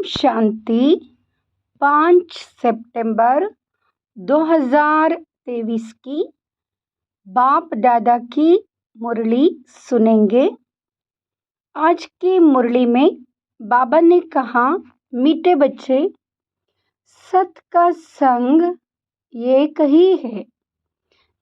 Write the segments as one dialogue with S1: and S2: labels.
S1: शांति 5 सितंबर 2023 की बाप दादा की मुरली सुनेंगे। आज की मुरली में बाबा ने कहा, मीठे बच्चे, सत का संग एक ही है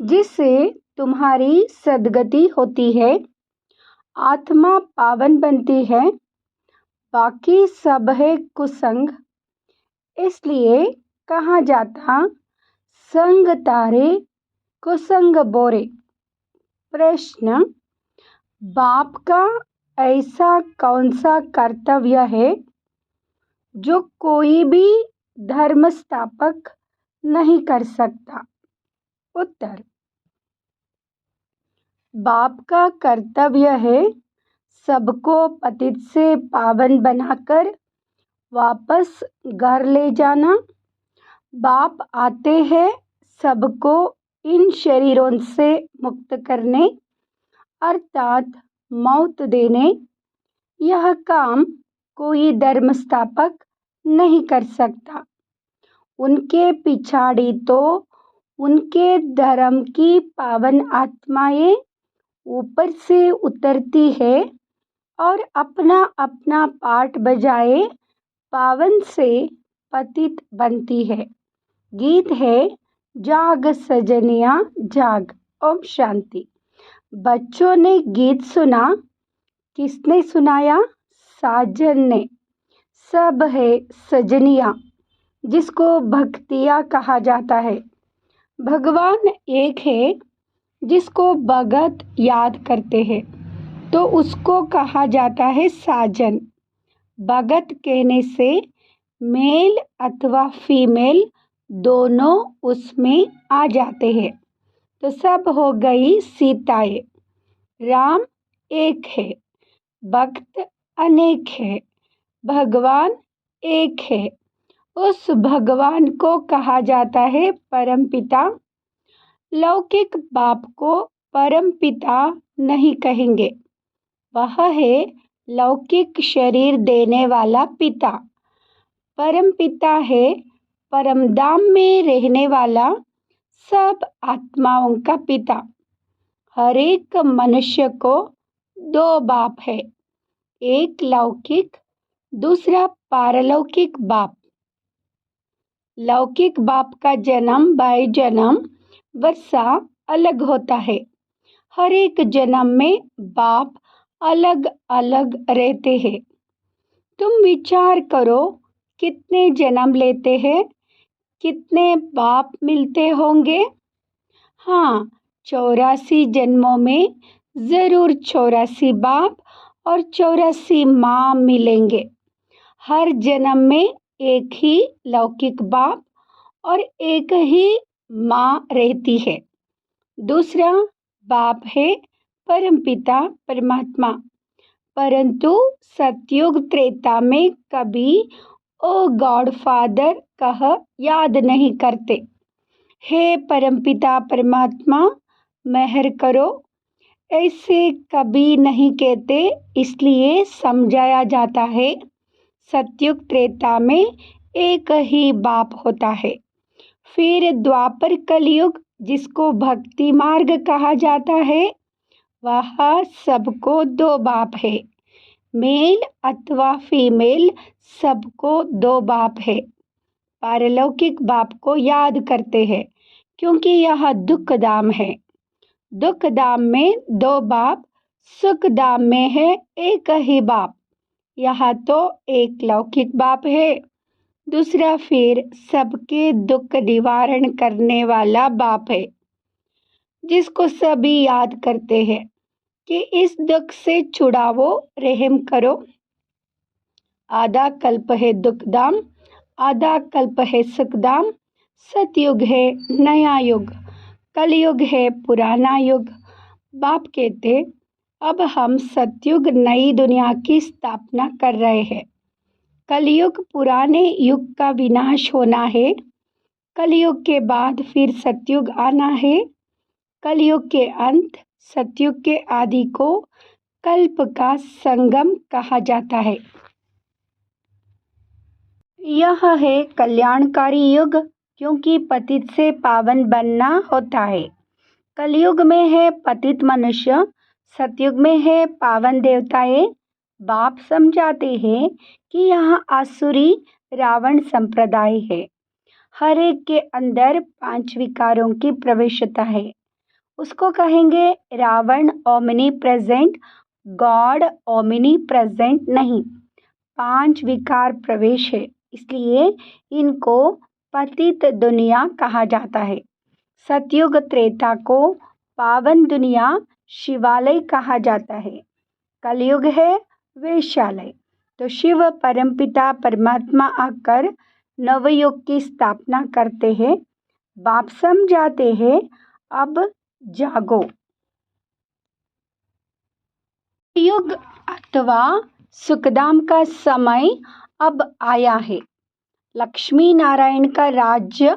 S1: जिससे तुम्हारी सद्गति होती है, आत्मा पावन बनती है। बाकी सब है कुसंग, इसलिए कहा जाता संग तारे कुसंग बोरे। प्रश्न, बाप का ऐसा कौन सा कर्तव्य है जो कोई भी धर्म स्थापक नहीं कर सकता? उत्तर, बाप का कर्तव्य है सबको पतित से पावन बनाकर वापस घर ले जाना। बाप आते हैं सबको इन शरीरों से मुक्त करने अर्थात मौत देने। यह काम कोई धर्म स्थापक नहीं कर सकता। उनके पिछाड़ी तो उनके धर्म की पावन आत्माएं ऊपर से उतरती है और अपना अपना पाठ बजाए पावन से पतित बनती है। गीत है, जाग सजनिया जाग। ओम शांति। बच्चों ने गीत सुना। किसने सुनाया? साजन ने। सब है सजनिया, जिसको भक्तिया कहा जाता है। भगवान एक है जिसको भगत याद करते हैं तो उसको कहा जाता है साजन। भगत कहने से मेल अथवा फीमेल दोनों उसमें आ जाते हैं। तो सब हो गई सीताएं। राम एक है, भक्त अनेक है, भगवान एक है। उस भगवान को कहा जाता है परमपिता। लौकिक बाप को परमपिता नहीं कहेंगे, वह है लौकिक शरीर देने वाला पिता। परमपिता है परमधाम में रहने वाला सब आत्माओं का पिता। हर एक मनुष्य को दो बाप है, एक लौकिक, दूसरा पारलौकिक बाप। लौकिक बाप का जन्म बाय जन्म वर्षा अलग होता है। हर एक जन्म में बाप अलग अलग रहते हैं। तुम विचार करो, कितने जन्म लेते हैं, कितने बाप मिलते होंगे? हाँ, 84 जन्मों में जरूर 84 बाप और 84 माँ मिलेंगे। हर जन्म में एक ही लौकिक बाप और एक ही माँ रहती है। दूसरा बाप है परमपिता परमात्मा। परंतु सतयुग त्रेता में कभी ओ गॉड फादर कह याद नहीं करते। हे परमपिता परमात्मा मेहर करो, ऐसे कभी नहीं कहते, इसलिए समझाया जाता है सतयुग त्रेता में एक ही बाप होता है। फिर द्वापर कलयुग, जिसको भक्ति मार्ग कहा जाता है, वह सबको दो बाप है। मेल अथवा फीमेल सबको दो बाप है। पारलौकिक बाप को याद करते हैं क्योंकि यह दुख धाम है। दुख धाम में दो बाप, सुख धाम में है एक ही बाप। यहाँ तो एक लौकिक बाप है, दूसरा फिर सबके दुख निवारण करने वाला बाप है, जिसको सभी याद करते हैं कि इस दुख से छुड़ावो, रहम करो। आधा कल्प है दुख धाम, आधा कल्प है सुख धाम। सतयुग है नया युग, कलयुग है पुराना युग। बाप कहते, अब हम सतयुग नई दुनिया की स्थापना कर रहे हैं। कलयुग पुराने युग का विनाश होना है। कलयुग के बाद फिर सतयुग आना है। कलयुग के अंत, सतयुग के आदि को कल्प का संगम कहा जाता है। यह है कल्याणकारी युग, क्योंकि पतित से पावन बनना होता है। कलयुग में है पतित मनुष्य, सतयुग में है पावन देवताएं। बाप समझाते हैं कि यह आसुरी रावण संप्रदाय है। हर एक के अंदर 5 विकारों की प्रवेशता है। उसको कहेंगे Ravan omnipresent, God omnipresent नहीं। 5 विकार प्रवेश है, इसलिए इनको पतित दुनिया कहा जाता है। सतयुग त्रेता को पावन दुनिया शिवालय कहा जाता है। कलयुग है वेश्यालय। तो शिव परमपिता परमात्मा आकर नवयुग की स्थापना करते हैं। बाप समझाते हैं, अब जागो। युग अथवा सुखधाम का समय अब आया है। लक्ष्मी नारायण का राज्य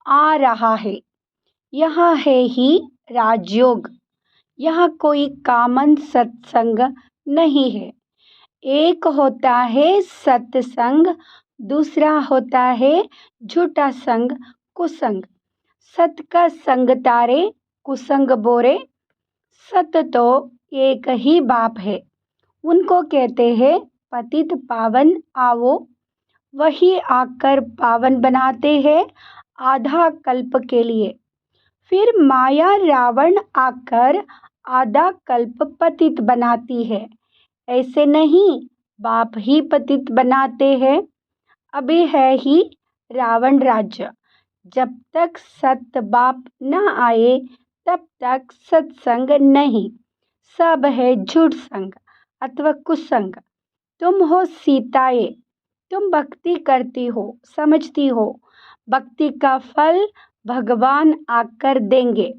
S1: आ रहा है। यह है ही राजयोग। यह कोई कामन सत्संग नहीं है। एक होता है सत्संग, दूसरा होता है झूठा संग, कुसंग। सत का संग तारे, कुसंग बोरे। सत तो एक ही बाप है। उनको कहते हैं पतित पावन आओ। वही आकर पावन बनाते हैं आधा कल्प के लिए। फिर माया रावण आकर आधा कल्प पतित बनाती है। ऐसे नहीं, बाप ही पतित बनाते हैं। अभी है ही रावण राज्य। जब तक सत बाप न आए तब तक सत्संग नहीं। सब है झूठ संग अथवा कुसंग। तुम हो सीताएं, तुम भक्ति करती हो, समझती हो भक्ति का फल भगवान आकर देंगे।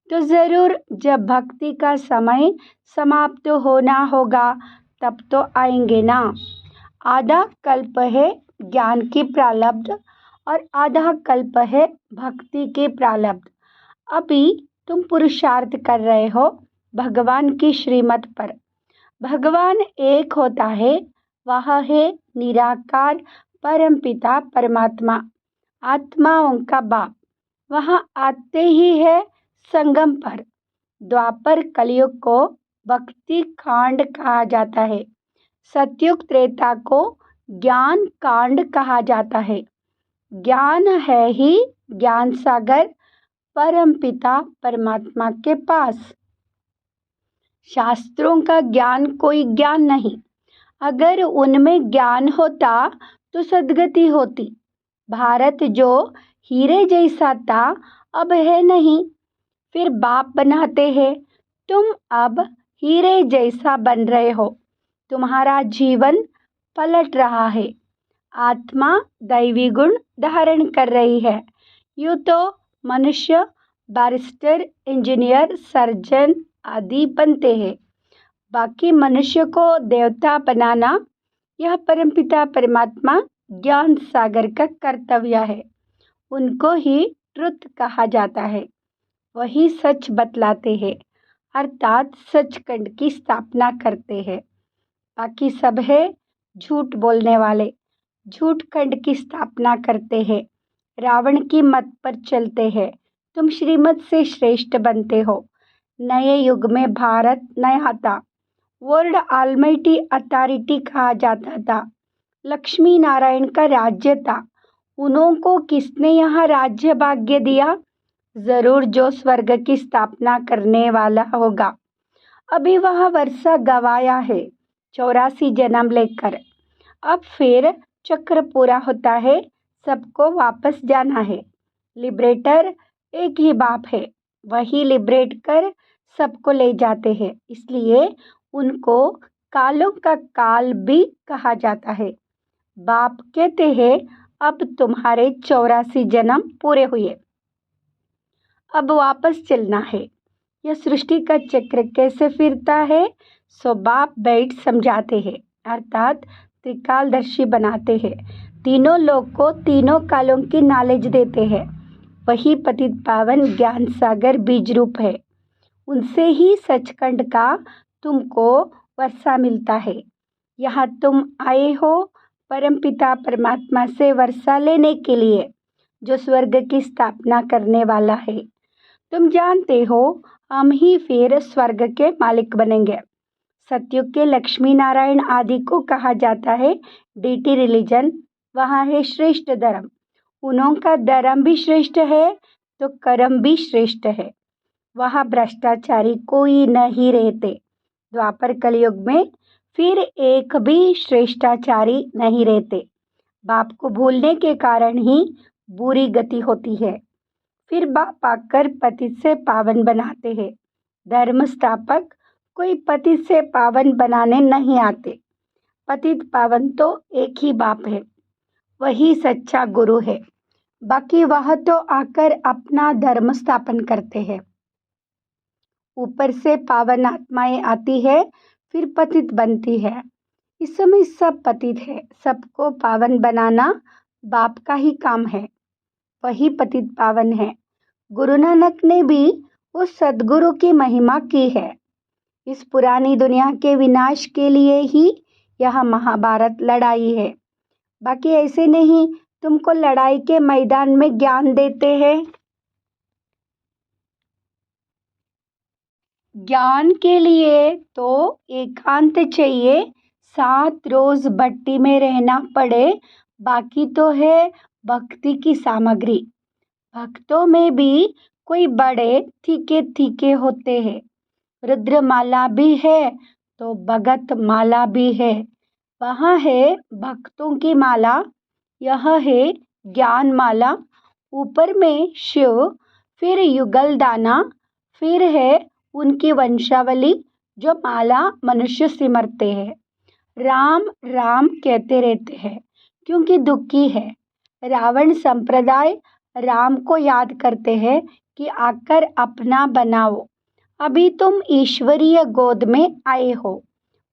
S1: तो ज़रूर जब भक्ति का समय समाप्त होना होगा तब तो आएंगे ना। आधा कल्प है ज्ञान की प्रारब्ध और आधा कल्प है भक्ति की प्रारब्ध। अभी तुम पुरुषार्थ कर रहे हो भगवान की श्रीमत पर। भगवान एक होता है, वह है निराकार परमपिता परमात्मा, आत्माओं का बाप। वहाँ आते ही है संगम पर। द्वापर कलयुग को भक्ति कांड कहा जाता है। सतयुग त्रेता को ज्ञान कांड कहा जाता है। ज्ञान है ही ज्ञान सागर परमपिता परमात्मा के पास। शास्त्रों का ज्ञान कोई ज्ञान नहीं। अगर उनमें ज्ञान होता तो सद्गति होती। भारत जो हीरे जैसा था अब है नहीं। फिर बाप बनाते हैं। तुम अब हीरे जैसा बन रहे हो। तुम्हारा जीवन पलट रहा है। आत्मा दैवी गुण धारण कर रही है। यूँ तो मनुष्य बैरिस्टर, इंजीनियर, सर्जन आदि बनते हैं। बाकी मनुष्य को देवता बनाना यह परमपिता परमात्मा ज्ञान सागर का कर्तव्य है। उनको ही ट्रुथ कहा जाता है। वही सच बतलाते हैं, अर्थात सचखंड की स्थापना करते हैं। बाकी सब है झूठ बोलने वाले। झूठ खंड की स्थापना करते हैं, रावण की मत पर चलते हैं। तुम श्रीमत से श्रेष्ठ बनते हो। नए युग में भारत नया था। वर्ल्ड ऑलमाइटी अथॉरिटी कहा जाता था। लक्ष्मी नारायण का राज्य था। उनको किसने यहाँ राज्य भाग्य दिया? जरूर जो स्वर्ग की स्थापना करने वाला होगा। अभी वह वर्षा गवाया है 84 जन्म लेकर। अब फिर चक्र पूरा होता है, सबको वापस जाना है। लिबरेटर एक ही बाप है, वही लिबरेट कर सबको ले जाते हैं। इसलिए उनको कालों का काल भी कहा जाता है। बाप कहते हैं अब तुम्हारे 84 जन्म पूरे हुए, अब वापस चलना है। यह सृष्टि का चक्र कैसे फिरता है सो बाप बैठ समझाते हैं, अर्थात त्रिकालदर्शी बनाते हैं। तीनों लोग को तीनों कालों की नॉलेज देते हैं। वही पतित पावन ज्ञान सागर बीज रूप है। उनसे ही सचखंड का तुमको वर्षा मिलता है। यहाँ तुम आए हो परमपिता परमात्मा से वर्षा लेने के लिए, जो स्वर्ग की स्थापना करने वाला है। तुम जानते हो, हम ही फिर स्वर्ग के मालिक बनेंगे। सतयुग के लक्ष्मी नारायण आदि को कहा जाता है डीटी रिलीजन। वहाँ है श्रेष्ठ धर्म। उन्हों का धर्म भी श्रेष्ठ है तो कर्म भी श्रेष्ठ है। वहाँ भ्रष्टाचारी कोई नहीं रहते। द्वापर कलयुग में फिर एक भी श्रेष्ठाचारी नहीं रहते। बाप को भूलने के कारण ही बुरी गति होती है। फिर बाप आकर पतित से पावन बनाते हैं। धर्म स्थापक कोई पतित से पावन बनाने नहीं आते। पतित पावन तो एक ही बाप है, वही सच्चा गुरु है। बाकी वह तो आकर अपना धर्म स्थापन करते हैं। ऊपर से पावन आत्माएं आती है, फिर पतित बनती है। इस समय सब पतित है। सबको पावन बनाना बाप का ही काम है, वही पतित पावन है। गुरु नानक ने भी उस सद्गुरु की महिमा की है। इस पुरानी दुनिया के विनाश के लिए ही यह महाभारत लड़ाई है। बाकी ऐसे नहीं तुमको लड़ाई के मैदान में ज्ञान देते हैं। ज्ञान के लिए तो एकांत चाहिए। 7 रोज भट्टी में रहना पड़े, बाकी तो है भक्ति की सामग्री। भक्तों में भी कोई बड़े फीके फीके होते हैं। रुद्रमाला भी है तो भगत माला भी है। वहाँ है भक्तों की माला, यह है ज्ञान माला। ऊपर में शिव, फिर युगल दाना, फिर है उनकी वंशावली जो माला मनुष्य सिमरते हैं। राम राम कहते रहते हैं क्योंकि दुखी है। रावण संप्रदाय राम को याद करते हैं कि आकर अपना बनाओ। अभी तुम ईश्वरीय गोद में आए हो।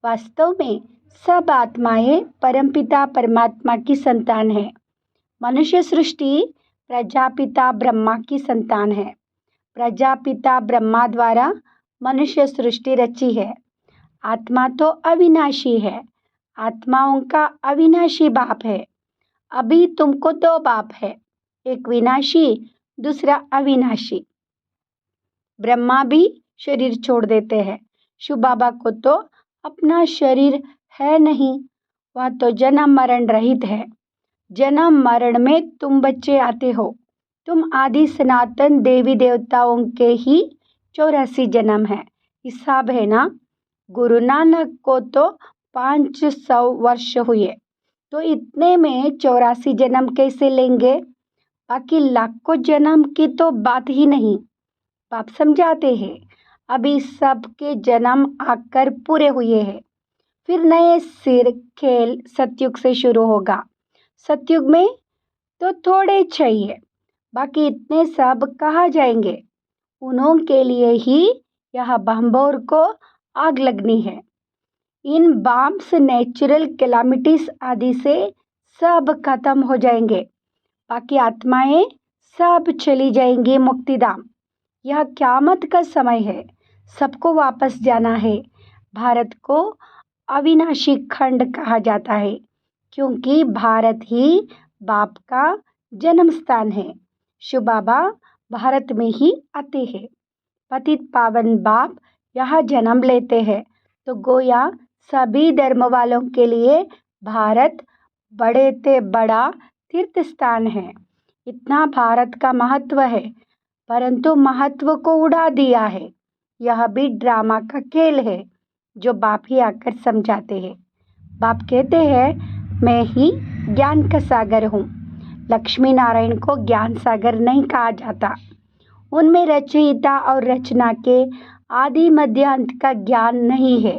S1: वास्तव में सब आत्माएं परमपिता परमात्मा की संतान है। मनुष्य सृष्टि प्रजापिता ब्रह्मा की संतान है। प्रजापिता ब्रह्मा द्वारा मनुष्य सृष्टि रची है। आत्मा तो अविनाशी है। आत्माओं का अविनाशी बाप है। अभी तुमको 2 बाप है, एक विनाशी, दूसरा अविनाशी। ब्रह्मा भी शरीर छोड़ देते हैं। शिव बाबा को तो अपना शरीर है नहीं, वह तो जन्म मरण रहित है। जन्म मरण में तुम बच्चे आते हो। तुम आदि सनातन देवी देवताओं के ही 84 जन्म है। हिसाब है ना। गुरु नानक को तो 500 वर्ष हुए, तो इतने में 84 जन्म कैसे लेंगे। बाकी लाखों जन्म की तो बात ही नहीं। बाप समझाते हैं अभी सबके जन्म आकर पूरे हुए हैं। फिर नए सिर खेल सतयुग से शुरू होगा। सतयुग में तो थोड़े चाहिए, बाकी इतने सब कहाँ जाएंगे। उन्हों के लिए ही यह बम्बोर को आग लगनी है। इन बॉम्ब्स नेचुरल कैलामिटीज आदि से सब खत्म हो जाएंगे। बाकी आत्माएं सब चली जाएंगी मुक्तिधाम। यह क़यामत का समय है। सबको वापस जाना है। भारत को अविनाशी खंड कहा जाता है क्योंकि भारत ही बाप का जन्म स्थान है। शिव बाबा भारत में ही आते हैं। पतित पावन बाप यहाँ जन्म लेते हैं, तो गोया सभी धर्म वालों के लिए भारत बड़े से बड़ा तीर्थ स्थान है। इतना भारत का महत्व है, परंतु महत्व को उड़ा दिया है। यह भी ड्रामा का खेल है जो बाप ही आकर समझाते हैं। बाप कहते हैं मैं ही ज्ञान का सागर हूँ। लक्ष्मी नारायण को ज्ञान सागर नहीं कहा जाता। उनमें रचयिता और रचना के आदि मध्य अंत का ज्ञान नहीं है।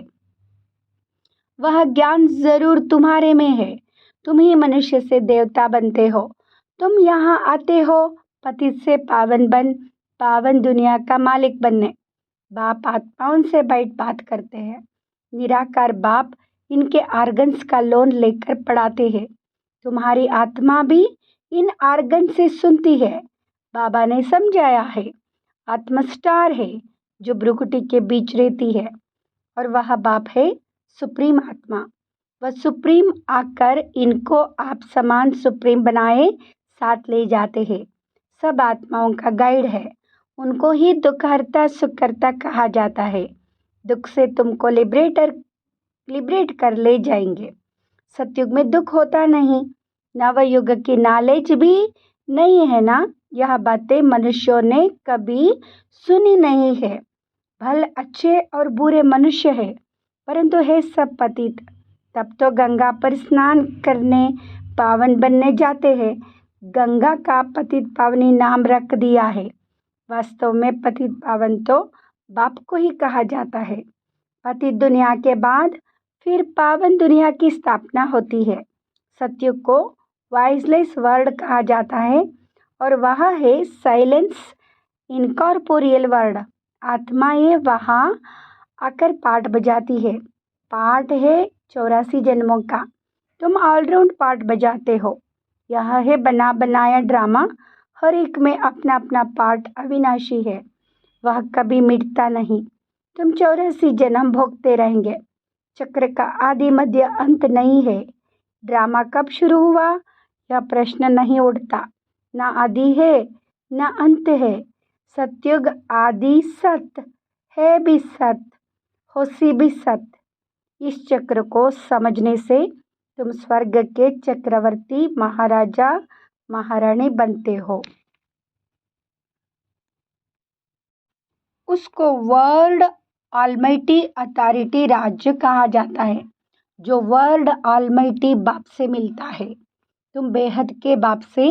S1: वह ज्ञान जरूर तुम्हारे में है। तुम ही मनुष्य से देवता बनते हो। तुम यहाँ आते हो पतित से पावन बन पावन दुनिया का मालिक बनने। बाप आत्माओं से बैठ बात करते हैं। निराकार बाप इनके आर्गन्स का लोन लेकर पढ़ाते हैं। तुम्हारी आत्मा भी इन आर्गन से सुनती है। बाबा ने समझाया है आत्मा स्टार है जो भ्रुकुटी के बीच रहती है, और वह बाप है सुप्रीम आत्मा। वह सुप्रीम आकर इनको आप समान सुप्रीम बनाए साथ ले जाते हैं। सब आत्माओं का गाइड है। उनको ही दुखहर्ता सुखहर्ता कहा जाता है। दुख से तुमको लिबरेट कर ले जाएंगे। सतयुग में दुख होता नहीं। नवयुग की नॉलेज भी नहीं है ना। यह बातें मनुष्यों ने कभी सुनी नहीं है। भले अच्छे और बुरे मनुष्य है, परंतु है सब पतित। तब तो गंगा पर स्नान करने पावन बनने जाते हैं। गंगा का पतित पावनी नाम रख दिया है। वास्तव में पतित पावन तो बाप को ही कहा जाता है। पतित दुनिया के बाद फिर पावन दुनिया की स्थापना होती है। सतयुग को वॉइसलेस वर्ल्ड कहा जाता है और वह है साइलेंस इनकॉर्पोरियल वर्ल्ड। आत्माएं वहाँ आकर पाठ बजाती है। पाठ है 84 जन्मों का। तुम ऑलराउंड पाठ बजाते हो। यह है बना बनाया ड्रामा। हर एक में अपना अपना पार्ट अविनाशी है। वह कभी मिटता नहीं। तुम 84 जन्म भोगते रहेंगे। चक्र का आदि मध्य अंत नहीं है। ड्रामा कब शुरू हुआ यह प्रश्न नहीं उठता। ना आदि है ना अंत है। सतयुग आदि सत्य है भी सत्य, होशी भी सत्य। इस चक्र को समझने से तुम स्वर्ग के चक्रवर्ती महाराजा महारानी बनते हो। उसको वर्ल्ड ऑलमाइटी अथॉरिटी राज्य कहा जाता है, जो वर्ल्ड ऑलमाइटी बाप से मिलता है। तुम बेहद के बाप से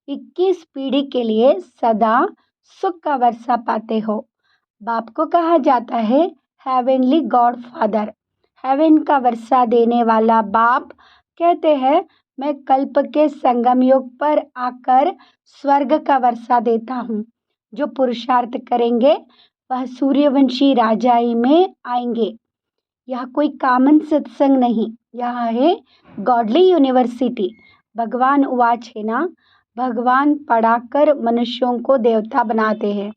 S1: 21 पीढ़ी के लिए सदा सुख का वर्षा पाते हो। बाप को कहा जाता है हेवनली गॉड फादर। हेवन का वर्षा देने वाला बाप कहते हैं मैं कल्प के संगम युग पर आकर स्वर्ग का वर्षा देता हूँ। जो पुरुषार्थ करेंगे वह सूर्यवंशी राजाई में आएंगे। यह कोई कॉमन सत्संग नहीं, यह है गॉडली यूनिवर्सिटी। भगवान उवाच है ना, भगवान पढ़ाकर मनुष्यों को देवता बनाते हैं।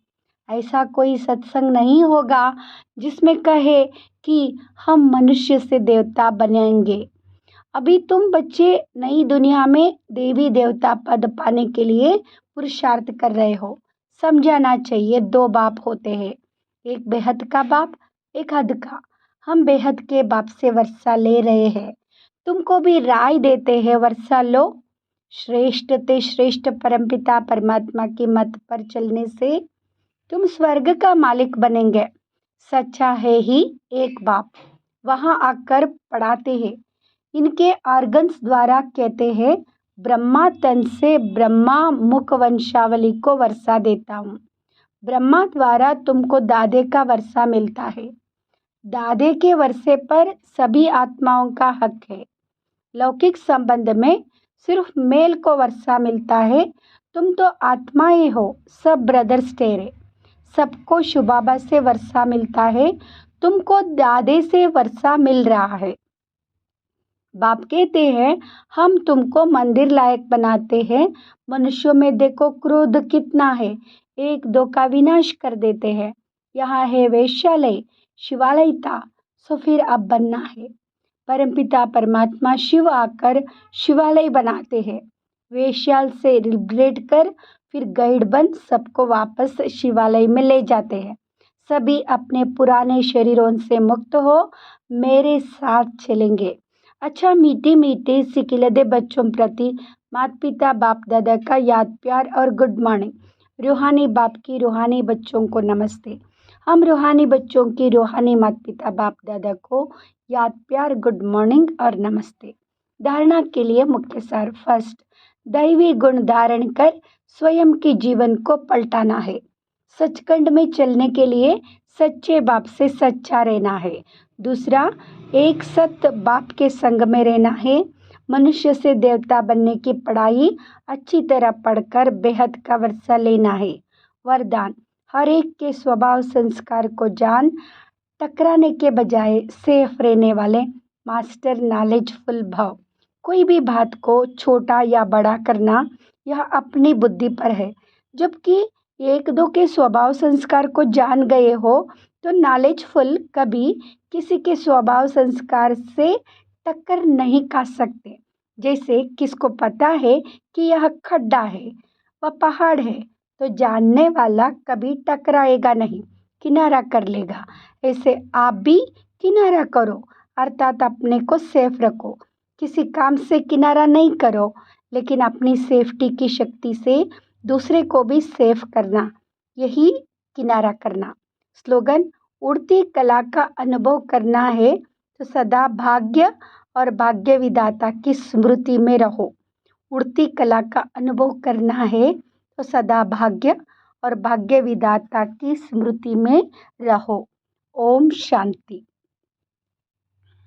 S1: ऐसा कोई सत्संग नहीं होगा जिसमें कहे कि हम मनुष्य से देवता बनेंगे। अभी तुम बच्चे नई दुनिया में देवी देवता पद पाने के लिए पुरुषार्थ कर रहे हो। समझाना चाहिए 2 बाप होते हैं, एक बेहद का बाप, एक हद का। हम बेहद के बाप से वर्षा ले रहे हैं। तुमको भी राय देते हैं वर्षा लो। श्रेष्ठ ते श्रेष्ठ परमपिता परमात्मा की मत पर चलने से तुम स्वर्ग का मालिक बनेंगे। सच्चा है ही एक बाप। वहाँ आकर पढ़ाते हैं। इनके ऑर्गन्स द्वारा कहते हैं ब्रह्मा तन से ब्रह्मा मुख वंशावली को वर्षा देता हूँ। ब्रह्मा द्वारा तुमको दादे का वर्षा मिलता है। दादे के वर्षे पर सभी आत्माओं का हक है। लौकिक संबंध में सिर्फ मेल को वर्षा मिलता है। तुम तो आत्माएं हो, सब ब्रदर्स तेरे। सबको शुबाबा से वर्षा मिलता है। तुमको दादे से वर्षा मिल रहा है। बाप कहते हैं हम तुमको मंदिर लायक बनाते हैं। मनुष्यों में देखो क्रोध कितना है, 1-2 का विनाश कर देते हैं। यहाँ है वैश्यालय, शिवालय था, सो फिर अब बनना है। परमपिता परमात्मा शिव आकर शिवालय बनाते हैं। वेश्याल से लिबरेट कर फिर गाइड बन सबको वापस शिवालय में ले जाते हैं। सभी अपने पुराने शरीरों से मुक्त हो मेरे साथ चलेंगे। अच्छा मीठे मीठे सिकिलदे बच्चों प्रति माता पिता बाप दादा का याद प्यार और गुड मॉर्निंग। रूहानी बाप की रूहानी बच्चों को नमस्ते। हम रूहानी बच्चों की रूहानी माता पिता बाप दादा को याद प्यार गुड मॉर्निंग और नमस्ते। धारणा के लिए मुख्य सार। फर्स्ट, दैवी गुण धारण कर स्वयं के जीवन को पलटाना है। सचखंड में चलने के लिए सच्चे बाप से सच्चा रहना है। दूसरा, एक सत्य बाप के संग में रहना है। मनुष्य से देवता बनने की पढ़ाई अच्छी तरह पढ़कर बेहद का वर्षा लेना है। वरदान, हर एक के स्वभाव संस्कार को जान टकराने के बजाय सेफ रहने वाले मास्टर नॉलेजफुल भाव। कोई भी बात को छोटा या बड़ा करना यह अपनी बुद्धि पर है। जबकि 1-2 के स्वभाव संस्कार को जान गए हो तो नॉलेजफुल कभी किसी के स्वभाव संस्कार से टक्कर नहीं खा सकते। जैसे किसको पता है कि यह खड्डा है व पहाड़ है, तो जानने वाला कभी टकराएगा नहीं, किनारा कर लेगा। ऐसे आप भी किनारा करो, अर्थात अपने को सेफ रखो। किसी काम से किनारा नहीं करो, लेकिन अपनी सेफ्टी की शक्ति से दूसरे को भी सेफ करना, यही किनारा करना। स्लोगन: उड़ती कला का अनुभव करना है तो सदा भाग्य और भाग्य विधाता की स्मृति में रहो। उड़ती कला का अनुभव करना है तो सदा भाग्य और भाग्य विधाता की स्मृति में रहो। ओम शांति।